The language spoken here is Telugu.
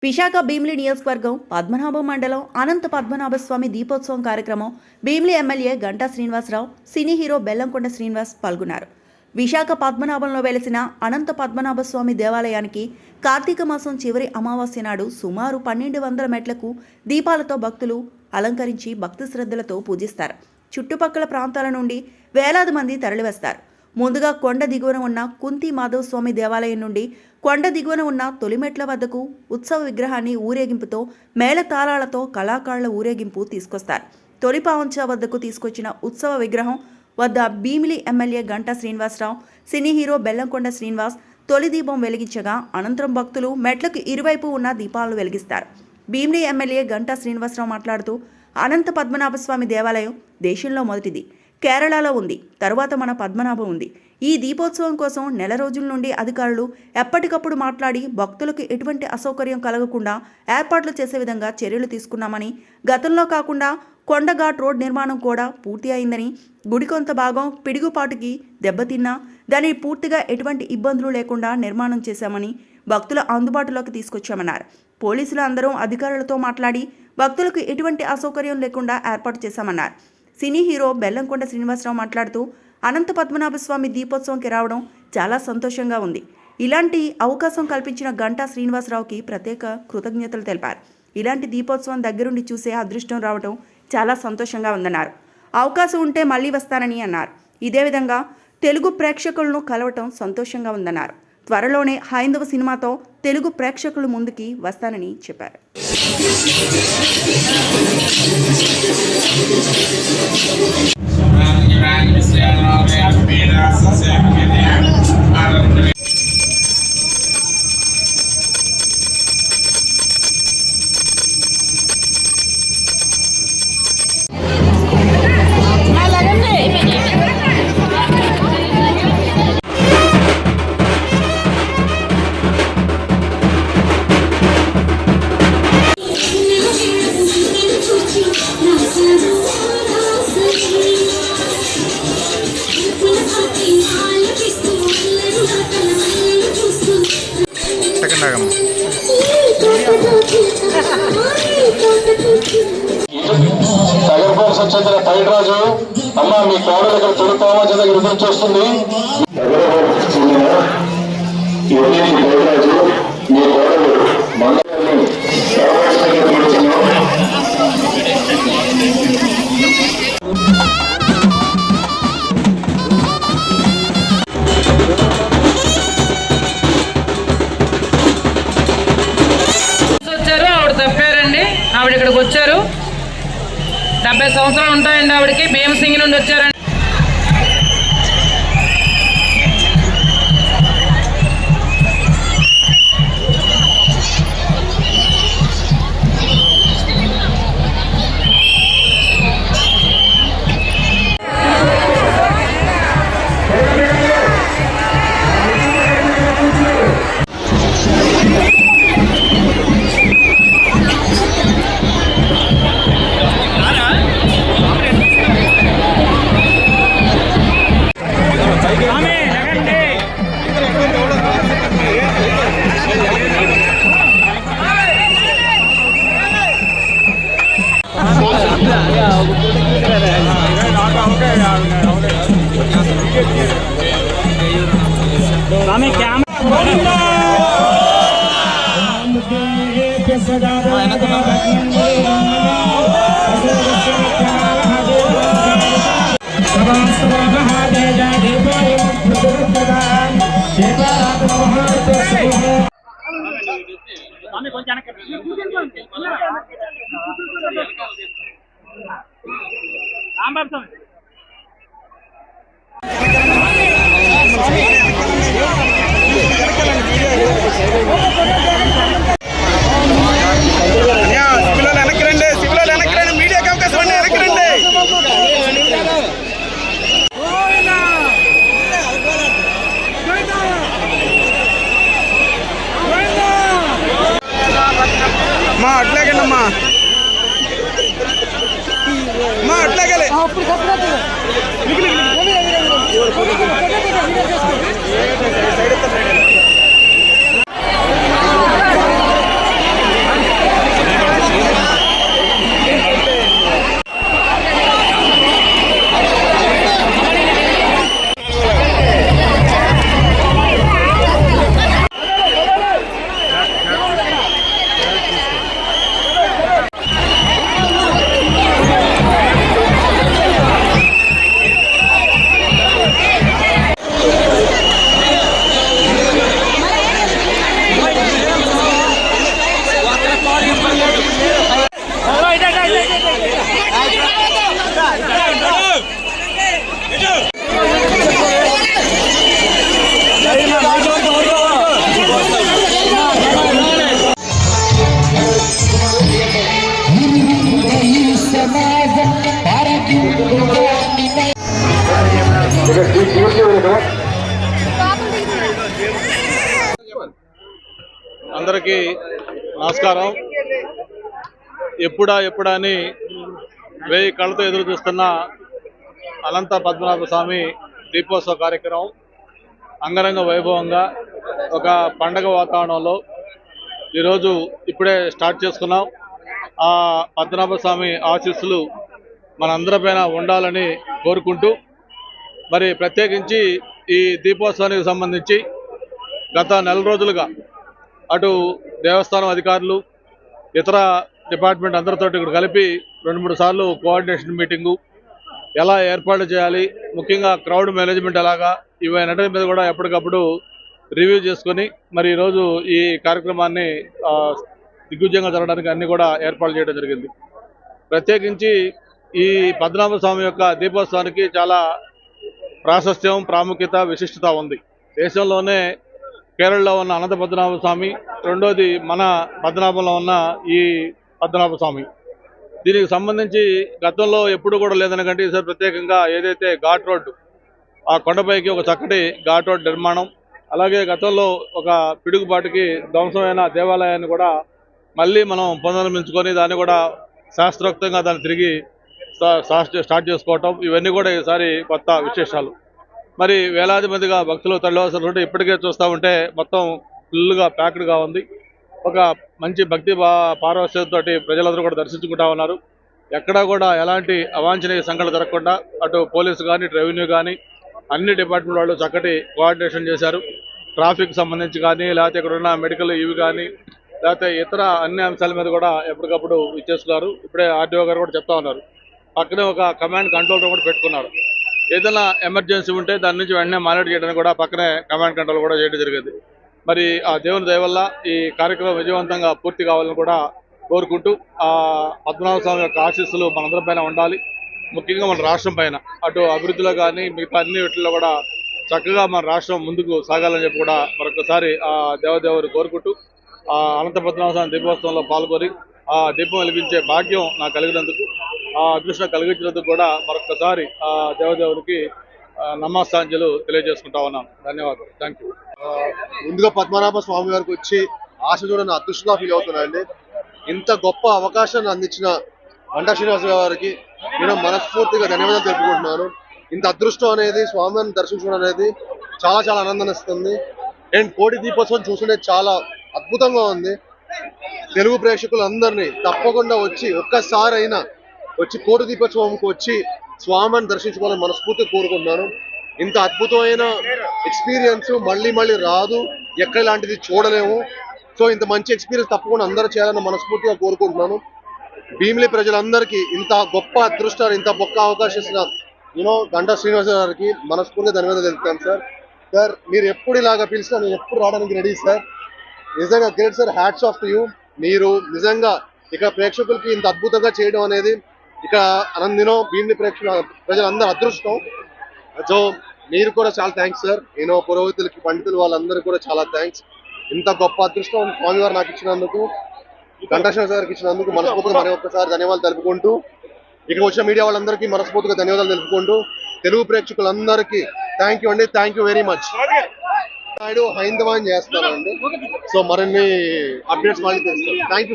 విశాఖ భీమిలి నియోజకవర్గం పద్మనాభం మండలం అనంత పద్మనాభ స్వామి దీపోత్సవం కార్యక్రమం Bheemili MLA Ganta Srinivasarao, cine hero Bellamkonda Srinivas పాల్గొన్నారు. విశాఖ పద్మనాభంలో వెలిసిన అనంత పద్మనాభ స్వామి దేవాలయానికి కార్తీక మాసం చివరి అమావాస్య నాడు సుమారు 1200 మెట్లకు దీపాలతో భక్తులు అలంకరించి భక్తి శ్రద్ధలతో పూజిస్తారు. చుట్టుపక్కల ప్రాంతాల నుండి వేలాది మంది తరలివస్తారు. ముందుగా కొండ దిగువన ఉన్న కుంతి మాధవ స్వామి దేవాలయం నుండి కొండ దిగువన ఉన్న తొలిమెట్ల వద్దకు ఉత్సవ విగ్రహాన్ని ఊరేగింపుతో మేళతాళాలతో కళాకారుల ఊరేగింపు తీసుకొస్తారు. తొలి పావంచ వద్దకు తీసుకొచ్చిన ఉత్సవ విగ్రహం వద్ద Bheemili MLA Ganta Srinivasarao, cine hero Bellamkonda Srinivas తొలి దీపం వెలిగించగా అనంతరం భక్తులు మెట్లకు ఇరువైపు ఉన్న దీపాలను వెలిగిస్తారు. భీమిలి ఎమ్మెల్యే గంటా శ్రీనివాసరావు మాట్లాడుతూ, అనంత పద్మనాభ స్వామి దేవాలయం దేశంలో మొదటిది, కేరళలో ఉంది, తరువాత మన పద్మనాభం ఉంది. ఈ దీపోత్సవం కోసం నెల రోజుల నుండి అధికారులు ఎప్పటికప్పుడు మాట్లాడి భక్తులకు ఎటువంటి అసౌకర్యం కలగకుండా ఏర్పాట్లు చేసే విధంగా చర్యలు తీసుకున్నామని, గతంలో కాకుండా కొండఘాట్ రోడ్ నిర్మాణం కూడా పూర్తి అయిందని, గుడి కొంత భాగం పిడుగుపాటుకి దెబ్బతిన్నా దాన్ని పూర్తిగా ఎటువంటి ఇబ్బందులు లేకుండా నిర్మాణం చేశామని, భక్తుల అందుబాటులోకి తీసుకొచ్చామన్నారు. పోలీసులు అందరూ అధికారులతో మాట్లాడి భక్తులకు ఎటువంటి అసౌకర్యం లేకుండా ఏర్పాటు చేశామన్నారు. సినీ హీరో బెల్లంకొండ శ్రీనివాసరావు మాట్లాడుతూ, అనంత పద్మనాభ స్వామి దీపోత్సవంకి రావడం చాలా సంతోషంగా ఉంది. ఇలాంటి అవకాశం కల్పించిన గంటా శ్రీనివాసరావుకి ప్రత్యేక కృతజ్ఞతలు తెలిపారు. ఇలాంటి దీపోత్సవం దగ్గరుండి చూసే అదృష్టం రావడం చాలా సంతోషంగా ఉందన్నారు. అవకాశం ఉంటే మళ్ళీ వస్తానని అన్నారు. ఇదే విధంగా తెలుగు ప్రేక్షకులను కలవటం సంతోషంగా ఉందన్నారు. త్వరలోనే హైందవ సినిమాతో తెలుగు ప్రేక్షకుల ముందుకి వస్తానని చెప్పారు. నగరపాలక చెందిన పైడిరాజు అమ్మ మీ కోడలు ఇక్కడ తొలి పావంచ దగ్గర ఎదురు చూస్తుంది. పైడిరాజు మీ కోడలు మండలాన్ని ఆవిడ ఇక్కడికి వచ్చారు. 70 సంవత్సరాలు ఉంటాయండి ఆవిడకి. భీమసింగి నుండి వచ్చారండి. అట్లాగేనమ్మా అట్లాగే ఈ కీర్తి వేదిక అందరికీ నమస్కారం. ఎప్పుడా అని 1000 కళ్ళతో ఎదురు చూస్తున్న అనంత పద్మనాభ స్వామి దీపోత్సవ కార్యక్రమం అంగరంగ వైభవంగా ఒక పండగ వాతావరణంలో ఈరోజు ఇప్పుడే స్టార్ట్ చేసుకున్నాం. ఆ పద్మనాభ స్వామి ఆశీస్సులు మనందరిపైన ఉండాలని కోరుకుంటూ, మరి ప్రత్యేకించి ఈ దీపోత్సవానికి సంబంధించి గత నెల రోజులుగా అటు దేవస్థానం అధికారులు, ఇతర డిపార్ట్మెంట్ అందరితో ఇక్కడ కలిపి 2-3 సార్లు కోఆర్డినేషన్ మీటింగు, ఎలా ఏర్పాటు చేయాలి, ముఖ్యంగా క్రౌడ్ మేనేజ్మెంట్ ఎలాగా, ఇవన్నీ మీద కూడా ఎప్పటికప్పుడు రివ్యూ చేసుకొని మరి ఈరోజు ఈ కార్యక్రమాన్ని దిగ్విజయంగా జరగడానికి అన్ని కూడా ఏర్పాటు చేయడం జరిగింది. ప్రత్యేకించి ఈ పద్మనాభ స్వామి యొక్క దీపోత్సవానికి చాలా ప్రాశస్త్యం, ప్రాముఖ్యత, విశిష్టత ఉంది. దేశంలోనే కేరళలో ఉన్న అనంత పద్మనాభ స్వామి, రెండోది మన పద్మనాభంలో ఉన్న ఈ పద్మనాభ స్వామి. దీనికి సంబంధించి గతంలో ఎప్పుడు కూడా లేదనకంటే ఈసారి ప్రత్యేకంగా ఏదైతే ఘాట్ రోడ్డు, ఆ కొండపైకి ఒక చక్కటి ఘాట్ రోడ్ నిర్మాణం, అలాగే గతంలో ఒక పిడుగుబాటుకి ధ్వంసమైన దేవాలయాన్ని కూడా మళ్ళీ మనం పునర్నిర్మించుకొని దాన్ని కూడా శాస్త్రోక్తంగా దాన్ని తిరిగి స్టార్ట్ చేసుకోవటం, ఇవన్నీ కూడా ఈసారి కొత్త విశేషాలు. మరి వేలాది మందిగా భక్తులు తరలివలసినటువంటి ఇప్పటికే చూస్తూ ఉంటే మొత్తం ఫుల్గా ప్యాక్డ్గా ఉంది. ఒక మంచి భక్తి పారవశ్యంతో ప్రజలందరూ కూడా దర్శించుకుంటా ఉన్నారు. ఎక్కడా కూడా ఎలాంటి అవాంఛనీయ సంఘటనలు జరగకుండా అటు పోలీసు కానీ, రెవెన్యూ కానీ అన్ని డిపార్ట్మెంట్ వాళ్ళు చక్కటి కోఆర్డినేషన్ చేశారు. ట్రాఫిక్ సంబంధించి కానీ, లేకపోతే ఇక్కడ ఉన్న మెడికల్ ఇవి కానీ, లేకపోతే ఇతర అన్ని అంశాల మీద కూడా ఎప్పటికప్పుడు ఇచ్చేస్తున్నారు. ఇప్పుడే ఆర్డీఓ గారు కూడా చెప్తా ఉన్నారు. పక్కనే ఒక కమాండ్ కంట్రోల్ రూమ్ కూడా పెట్టుకున్నారు. ఏదైనా ఎమర్జెన్సీ ఉంటే దాని నుంచి వెంటనే మానిటర్ చేయడానికి కూడా పక్కనే కమాండ్ కంట్రోల్ కూడా చేయడం జరిగింది. మరి ఆ దేవుని దయ వల్ల ఈ కార్యక్రమం విజయవంతంగా పూర్తి కావాలని కూడా కోరుకుంటూ, ఆ పద్మనాభ స్వామి యొక్క ఆశీస్సులు మనందరిపైన ఉండాలి. ముఖ్యంగా మన రాష్ట్రం పైన అటు అభివృద్ధిలో కానీ మిగతా అన్ని వీటిల్లో కూడా చక్కగా మన రాష్ట్రం ముందుకు సాగాలని చెప్పి కూడా మరొకసారి ఆ దేవదేవుడు కోరుకుంటూ, ఆ అనంత పద్మనాభ స్వామి దీపోత్సవంలో పాల్గొని ఆ దీపం వెలిగించే భాగ్యం నాకు కలిగినందుకు, ఆ అదృష్టం కలిగించినందుకు కూడా మరొకసారి ఆ దేవదేవునికి నమస్కారాంజలు తెలియజేసుకుంటా ఉన్నాను. ధన్యవాదాలు. Thank you. ముందుగా పద్మనాభ స్వామి వారికి వచ్చి ఆశ చూడని అదృష్టంగా ఫీల్ అవుతున్నానండి. ఇంత గొప్ప అవకాశాన్ని అందించిన గంటా శ్రీనివాస్ గారికి నేను మనస్ఫూర్తిగా ధన్యవాదాలు తెలుపుకుంటున్నాను. ఇంత అదృష్టం అనేది స్వామిని దర్శించడం అనేది చాలా చాలా ఆనందాన్ని ఇస్తుంది. అండ్ కోటి దీపోత్సవం చూస్తుంటే చాలా అద్భుతంగా ఉంది. తెలుగు ప్రేక్షకులందరినీ తప్పకుండా వచ్చి ఒక్కసారి అయినా వచ్చి కోటి దీపోత్సవంకి వచ్చి స్వామిని దర్శించుకోవాలని మనస్ఫూర్తిగా కోరుకుంటున్నాను. ఇంత అద్భుతమైన ఎక్స్పీరియన్స్ మళ్ళీ రాదు, ఎక్కడ ఇలాంటిది చూడలేము. సో ఇంత మంచి ఎక్స్పీరియన్స్ తప్పకుండా అందరూ చేయాలని మనస్ఫూర్తిగా కోరుకుంటున్నాను. భీమిలి ప్రజలందరికీ ఇంత గొప్ప అదృష్టాన్ని, ఇంత గొప్ప అవకాశం ఇచ్చిన గంటా శ్రీనివాస్ గారికి మనస్ఫూర్తిగా ధన్యవాదాలు తెలుపుతాను సార్. సార్ మీరు ఎప్పుడు ఇలాగా పిలిచినా నేను ఎప్పుడు రావడానికి రెడీ సార్. నిజంగా great sir, hats off to you. మీరు నిజంగా ఇక ప్రేక్షకులకి ఇంత అద్భుతంగా చేయడం అనేది ఇక అనందినో భీమిలి ప్రజలందరూ అదృష్టం. సో మీరు కూడా చాలా థ్యాంక్స్ సార్. పురోహితులకి, పండితులు వాళ్ళందరూ కూడా చాలా థ్యాంక్స్. ఇంత గొప్ప అదృష్టం స్వామివారు నాకు ఇచ్చినందుకు, గంటా శ్రీనివాస్ గారికి ఇచ్చినందుకు మనస్ఫూర్తిగా మరి ఒక్కసారి ధన్యవాదాలు తెలుపుకుంటూ, ఇక్కడ వచ్చిన మీడియా వాళ్ళందరికీ మనస్ఫూర్తిగా ధన్యవాదాలు తెలుపుకుంటూ, తెలుగు ప్రేక్షకులందరికీ థ్యాంక్ యూ అండి. Thank you very much. Naidu హైందవాన్ని చేస్తానండి. సో మరిన్ని అప్డేట్స్ మళ్ళీ తెలుస్తాను. Thank you.